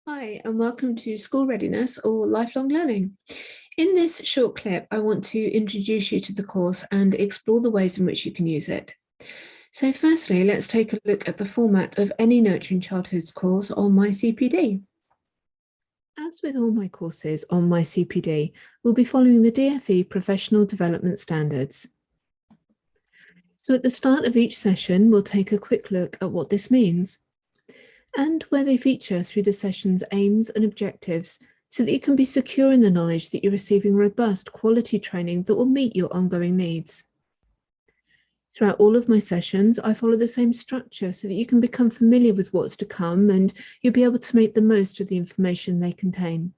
Hi, and welcome to School Readiness or Lifelong Learning. In this short clip, I want to introduce you to the course and explore the ways in which you can use it. So firstly, let's take a look at the format of any Nurturing Childhoods course on my CPD. As with all my courses on my CPD, we'll be following the DfE Professional Development Standards. So at the start of each session, we'll take a quick look at what this means and where they feature through the session's aims and objectives, so that you can be secure in the knowledge that you're receiving robust quality training that will meet your ongoing needs. Throughout all of my sessions, I follow the same structure so that you can become familiar with what's to come and you'll be able to make the most of the information they contain.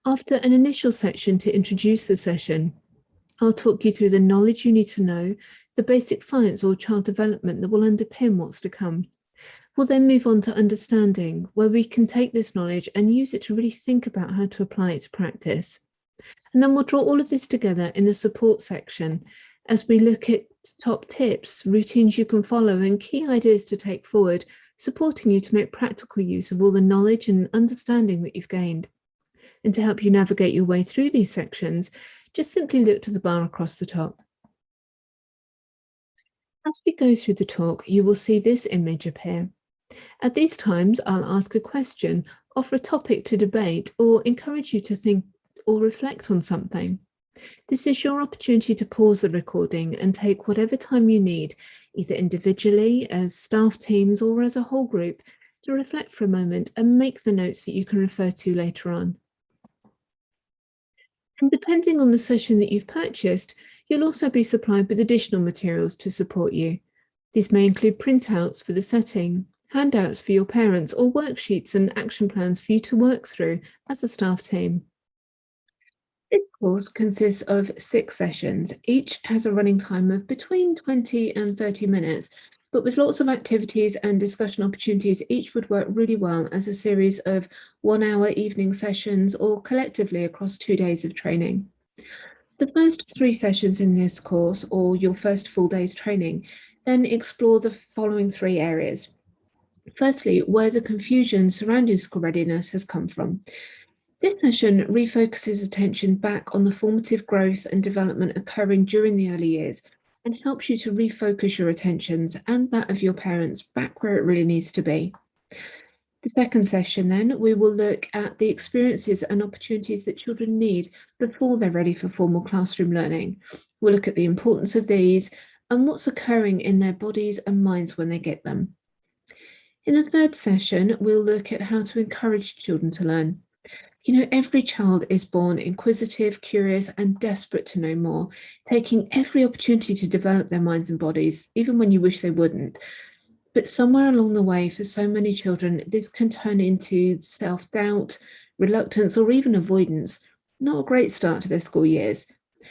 After an initial section to introduce the session, I'll talk you through the knowledge you need to know, the basic science or child development that will underpin what's to come. We'll then move on to understanding, where we can take this knowledge and use it to really think about how to apply it to practice. And then we'll draw all of this together in the support section as we look at top tips, routines you can follow, and key ideas to take forward, supporting you to make practical use of all the knowledge and understanding that you've gained. And to help you navigate your way through these sections, just simply look to the bar across the top. As we go through the talk, you will see this image appear. At these times, I'll ask a question, offer a topic to debate, or encourage you to think or reflect on something. This is your opportunity to pause the recording and take whatever time you need, either individually, as staff teams, or as a whole group, to reflect for a moment and make the notes that you can refer to later on. And depending on the session that you've purchased, you'll also be supplied with additional materials to support you. These may include printouts for the setting, handouts for your parents, or worksheets and action plans for you to work through as a staff team. This course consists of 6 sessions. Each has a running time of between 20 and 30 minutes, but with lots of activities and discussion opportunities, each would work really well as a series of 1-hour evening sessions or collectively across 2 days of training. The first 3 sessions in this course, or your first full day's training, then explore the following 3 areas. Firstly, where the confusion surrounding school readiness has come from. This session refocuses attention back on the formative growth and development occurring during the early years and helps you to refocus your attentions and that of your parents back where it really needs to be. The second session then, we will look at the experiences and opportunities that children need before they're ready for formal classroom learning. We'll look at the importance of these and what's occurring in their bodies and minds when they get them. In the third session, we'll look at how to encourage children to learn. Every child is born inquisitive, curious, and desperate to know more, taking every opportunity to develop their minds and bodies, even when you wish they wouldn't. But somewhere along the way, for so many children, this can turn into self-doubt, reluctance, or even avoidance. Not a great start to their school years.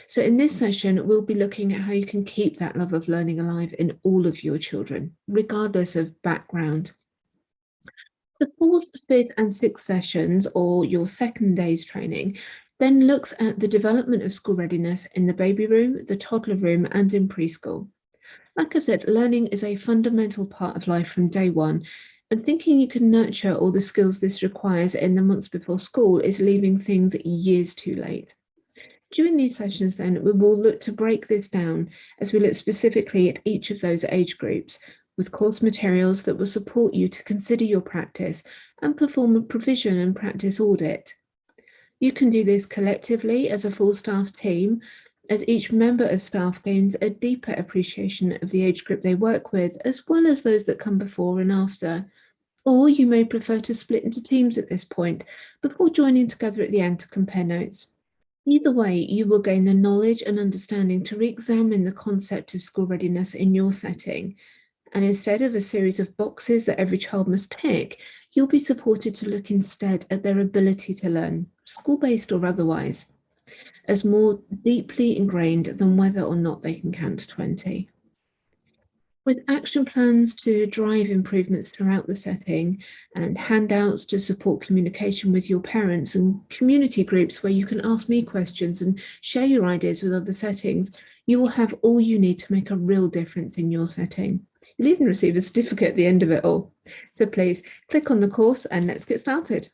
So in this session, we'll be looking at how you can keep that love of learning alive in all of your children, regardless of background. The fourth, fifth, and sixth sessions, or your second day's training, then looks at the development of school readiness in the baby room, the toddler room, and in preschool. Like I said, learning is a fundamental part of life from day one, and thinking you can nurture all the skills this requires in the months before school is leaving things years too late. During these sessions then, we will look to break this down as we look specifically at each of those age groups, with course materials that will support you to consider your practice and perform a provision and practice audit. You can do this collectively as a full staff team, as each member of staff gains a deeper appreciation of the age group they work with, as well as those that come before and after. Or you may prefer to split into teams at this point, before joining together at the end to compare notes. Either way, you will gain the knowledge and understanding to re-examine the concept of school readiness in your setting. And instead of a series of boxes that every child must tick, you'll be supported to look instead at their ability to learn, school-based or otherwise, as more deeply ingrained than whether or not they can count to 20. With action plans to drive improvements throughout the setting and handouts to support communication with your parents and community groups where you can ask me questions and share your ideas with other settings, you will have all you need to make a real difference in your setting. You'll even receive a certificate at the end of it all. So please click on the course and let's get started.